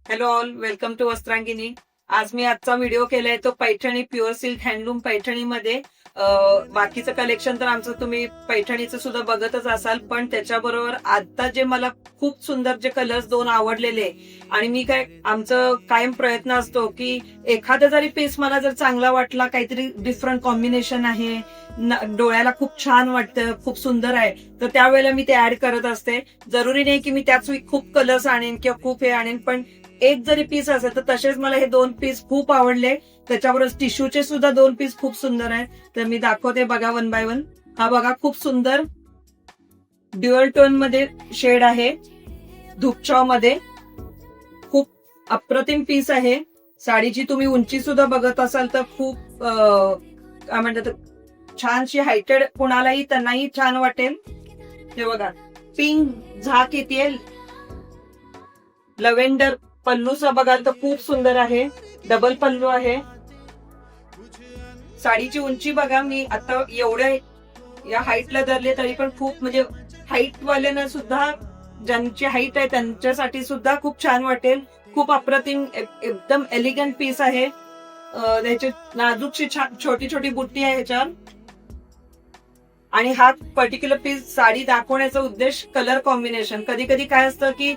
Hello all, welcome to Vastrangini. आज मी आजचा व्हिडिओ केलाय तो पैठणी प्युअर सिल्क हँडलूम पैठणीमध्ये. बाकीचं कलेक्शन तर आमचं तुम्ही पैठणीचं सुद्धा बघतच असाल, पण त्याच्याबरोबर आता जे मला खूप सुंदर जे कलर्स दोन आवडलेले आणि मी आमचं कायम प्रयत्न असतो की एखादा जरी पीस मला जर चांगला वाटला, काहीतरी डिफरंट कॉम्बिनेशन आहे, डोळ्याला खूप छान वाटतं, खूप सुंदर आहे, तर त्यावेळेला मी ते ऍड करत असते. जरुरी नाही की मी त्याच खूप कलर्स आणेन किंवा खूप हे आणेन, पण एक जरी पीस असेल तर तसेच मला हे दोन पीस खूप आवडले. त्याच्याबरोबर टिश्यूचे सुद्धा दोन पीस खूप सुंदर आहे, तर मी दाखवते बघा वन बाय वन. हा बघा खूप सुंदर ड्युअल टोन मध्ये शेड आहे, धुपचाव मध्ये खूप अप्रतिम पीस आहे. साडीची तुम्ही उंची सुद्धा बघत असाल तर खूप काय म्हणतात, छानशी हायटेड, कुणालाही त्यांनाही छान वाटेल. हे बघा पिंक झाक येते, लव्हेंडर पल्लूचा बघाल तर खूप सुंदर आहे, डबल पल्लू आहे. साडीची उंची बघा, मी आता एवढ्या या हाईटला धरले तरी पण खूप, म्हणजे हाईट वाल्यांना सुद्धा, ज्यांची हाईट आहे त्यांच्यासाठी सुद्धा खूप छान वाटेल. खूप अप्रतिम एकदम एलिगंट पीस आहे. त्याची नाजूकशी छोटी छोटी बुट्टी आहे ह्याच्यावर. आणि हा पर्टिक्युलर पीस साडी दाखवण्याचा उद्देश कलर कॉम्बिनेशन. कधी कधी काय असतं की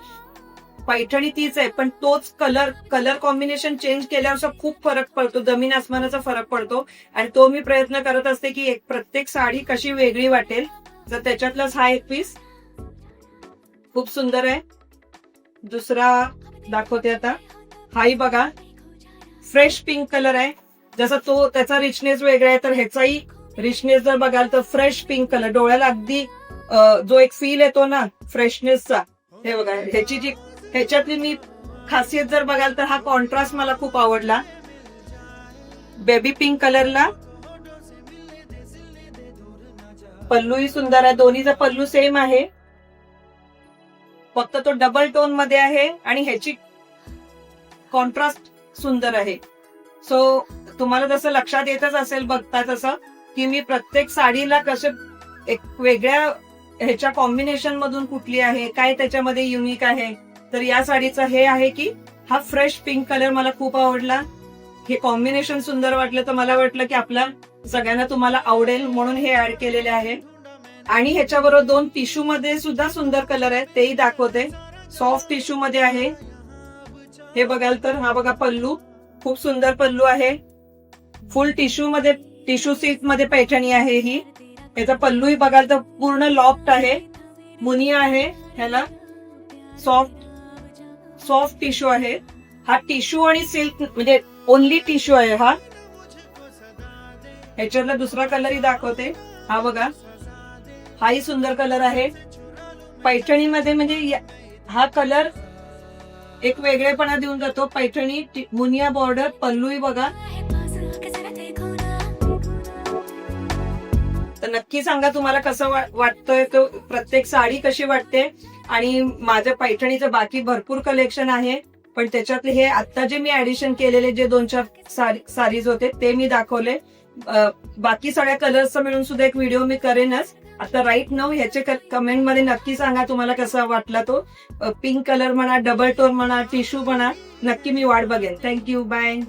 पैठणी तीच आहे पण तोच कलर कॉम्बिनेशन चेंज केल्यावर खूप फरक पडतो, जमीन आसमानाचा फरक पडतो. आणि तो मी प्रयत्न करत असते की एक प्रत्येक साडी कशी वेगळी वाटेल. तर त्याच्यातलाच हा एक पीस खूप सुंदर आहे. दुसरा दाखवते आता. हाही बघा फ्रेश पिंक कलर आहे. जसा तो त्याचा रिचनेस वेगळा आहे, तर ह्याचाही रिचनेस जर बघाल तर फ्रेश पिंक कलर, डोळ्याला अगदी जो एक फील येतो ना फ्रेशनेसचा. हे बघा ह्याच्यातली मी खासियत जर बघाल तर हा कॉन्ट्रास्ट मला खूप आवडला. बेबी पिंक कलरला पल्लूही सुंदर आहे, दोन्हीचा पल्लू सेम आहे, फक्त तो डबल टोन मध्ये आहे आणि ह्याची कॉन्ट्रास्ट सुंदर आहे. सो तुम्हाला जसं लक्षात येतच असेल बघता तसं की मी प्रत्येक साडीला कसं एक वेगळ्या ह्याच्या कॉम्बिनेशन मधून कुठली आहे, काय त्याच्यामध्ये युनिक आहे. तर या साडीचं हे आहे की हा फ्रेश पिंक कलर मला खूप आवडला. हे कॉम्बिनेशन सुंदर वाटलं तर मला वाटलं की आपला सगळ्यांना तुम्हाला आवडेल म्हणून हे ऍड केलेले आहे. आणि ह्याच्याबरोबर दोन टिश्यू मध्ये सुद्धा सुंदर कलर आहेत, तेही दाखवते. सॉफ्ट टिश्यू मध्ये आहे. हे बघाल तर हा बघा पल्लू, खूप सुंदर पल्लू आहे. फुल टिश्यू मध्ये, टिश्यू सिल्क मध्ये पैठणी आहे ही. याचा पल्लूही बघाल तर पूर्ण लॉफ्ट आहे, मुनिया आहे ह्याला. सॉफ्ट टिश्यू आहे. हा टिश्यू आणि सिल्क म्हणजे ओनली टिश्यू आहे हा. ह्याच्यातला दुसरा कलरही दाखवते. हा बघा हाही सुंदर कलर आहे पैठणीमध्ये. म्हणजे हा कलर एक वेगळेपणा देऊन जातो. पैठणी मुनिया बॉर्डर, पल्लूही बघा. तर नक्की सांगा तुम्हाला कसं वाटतंय, तो प्रत्येक साडी कशी वाटते. आणि माझ्या पैठणीचं बाकी भरपूर कलेक्शन आहे, पण त्याच्यातले हे आता जे मी ऍडिशन केलेले जे 2-4 साडीज होते ते मी दाखवले. बाकी सगळ्या कलर्सचा मिळून सुद्धा एक व्हिडिओ मी करेनच. आता राईट नाव ह्याचे कमेंट मध्ये नक्की सांगा तुम्हाला कसा वाटला तो. पिंक कलर म्हणा, डबल टोन म्हणा, टिश्यू म्हणा, नक्की मी वाट बघेन. Thank you, bye.